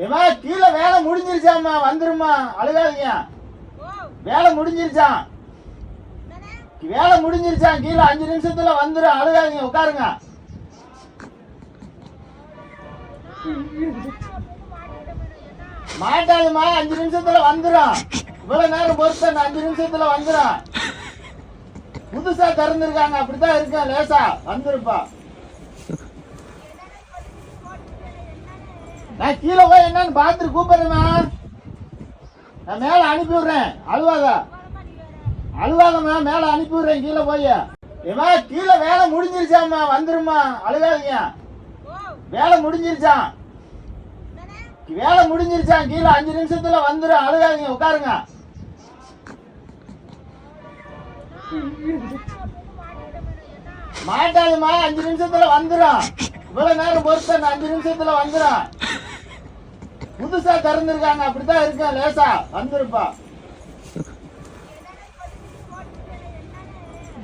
ஏமா கீழே வேலை முடிஞ்சிருச்சாம்மா, வந்துருமா, அழுகாதீங்க. வேலை முடிஞ்சிருச்சான், வேலை முடிஞ்சிருச்சான், கீழே 5 நிமிஷத்துல வந்துடும், அழுகாதீங்க, உட்காருங்க. மாட்டாதுமா, 5 நிமிஷத்துல வந்துடும். இவ்வளவு நேரம் பொறுத்த 5 நிமிஷத்துல வந்துடும். புதுசா திறந்துருக்காங்க, அப்படித்தான் இருக்கேன், லேசா வந்துருப்பா. நான் கீழே போய் என்னன்னு பார்த்துட்டு கூப்பிடுறேம்மா. நான் மேல அனுப்பி விடுறேன், அழுவாதம்மா, மேல அனுப்பி விடுறேன் கீழே போய். ஏமா கீழே வேலை முடிஞ்சிருச்சாம்மா, வந்துருமா, அழுகாதீங்க. வேலை முடிஞ்சிருச்சான், வேலை முடிஞ்சிருச்சான், கீழே 5 நிமிஷத்துல வந்துடும், அழுகாதீங்க, உட்காருங்க. மாட்டாதுமா, 5 நிமிஷத்துல வந்துடும். இவ்வளவு நேரம் பொறுத்த 5 நிமிஷத்துல வந்துடும். புதுசா திறந்துருக்காங்க, அப்படித்தான் இருக்கேன், லேசா வந்துருப்பா.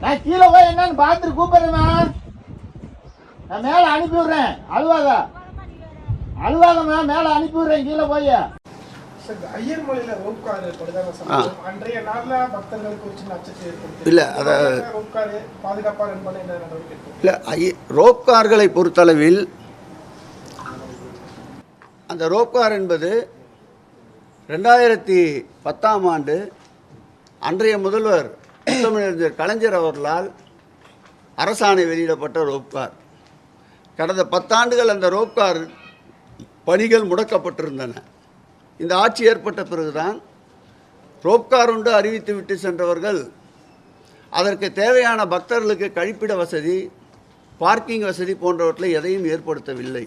நான் கீழே போய் என்னன்னு பார்த்துட்டு கூப்பிடுறேம்மா. நான் மேல அனுப்பி விடுறேன், அழுவாதம்மா, மேல அனுப்பி விடுறேன் கீழே போய். ஐயர் மலையில ரோப்கார் படுதாங்க. அன்றைய நாள்ல பக்தர்களுக்கு ஒரு சின்ன அச்சத்தை ஏற்படுத்தி இல்லை, அதை ரோப்கார் பாதுகாப்பாக என்பதை என்ன நடவடிக்கை? இல்லை, ரோப்கார்களை பொறுத்தளவில் அந்த ரோப்கார் என்பது 2010ஆம் ஆண்டு அன்றைய முதல்வர் முத்தமிழறிஞர் கலைஞர் அவர்களால் அரசாணை வெளியிடப்பட்ட ரோப்கார். கடந்த 10 ஆண்டுகள் அந்த ரோப்கார் பணிகள் முடக்கப்பட்டிருந்தன. இந்த ஆட்சி ஏற்பட்ட பிறகுதான் ரோப்கார் உண்டு அறிவித்து விட்டு சென்றவர்கள் அதற்கு தேவையான பக்தர்களுக்கு கழிப்பிட வசதி, பார்க்கிங் வசதி போன்றவற்றை எதையும் ஏற்படுத்தவில்லை.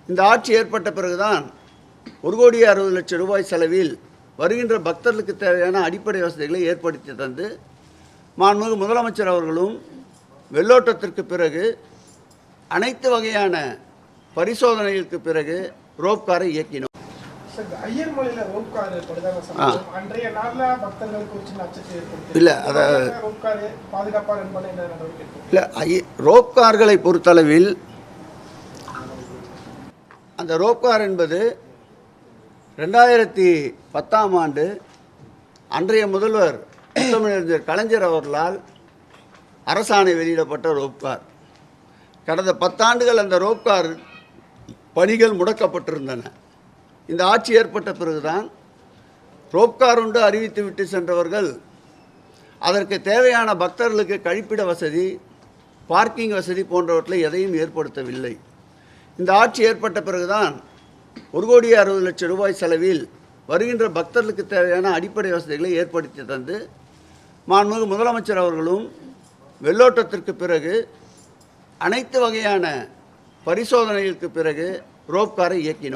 இந்த ஆட்சி ஏற்பட்ட பிறகுதான் 1,60,00,000 ரூபாய் செலவில் வருகின்ற பக்தர்களுக்கு தேவையான அடிப்படை வசதிகளை ஏற்படுத்தி தந்து மாண்புமிகு முதலமைச்சர் அவர்களும் வெள்ளோட்டத்திற்கு பிறகு அனைத்து வகையான பரிசோதனைகளுக்கு பிறகு ரோப்காரை இயக்கினோம். ஐயர் மலையில ரோப்கார் படுதாங்க. அன்றைய நாள்ல பக்தர்களுக்கு ஒரு சின்ன அச்சத்தை ஏற்படுத்தி இல்லை, அதை ரோப்கார் பாதுகாப்பாக என்பதை என்ன நடவடிக்கை? இல்லை, ரோப்கார்களை பொறுத்தளவில் அந்த ரோப்கார் என்பது 2010ஆம் ஆண்டு அன்றைய முதல்வர் முத்தமிழறிஞர் கலைஞர் அவர்களால் அரசாணை வெளியிடப்பட்ட ரோப்கார். கடந்த 10 ஆண்டுகள் அந்த ரோப்கார் பணிகள் முடக்கப்பட்டிருந்தன. இந்த ஆட்சி ஏற்பட்ட பிறகுதான் ரோப்கார் உண்டு அறிவித்து விட்டு சென்றவர்கள் அதற்கு தேவையான பக்தர்களுக்கு கழிப்பிட வசதி, பார்க்கிங் வசதி போன்றவற்றை எதையும் ஏற்படுத்தவில்லை. இந்த ஆட்சி ஏற்பட்ட பிறகுதான் 1,60,00,000 ரூபாய் செலவில் வருகின்ற பக்தர்களுக்கு தேவையான அடிப்படை வசதிகளை ஏற்படுத்தி தந்து மாண்புமிகு முதலமைச்சர் அவர்களும் வெள்ளோட்டத்திற்கு பிறகு அனைத்து வகையான பரிசோதனைகளுக்கு பிறகு ரோப்காரை இயக்கினோம்.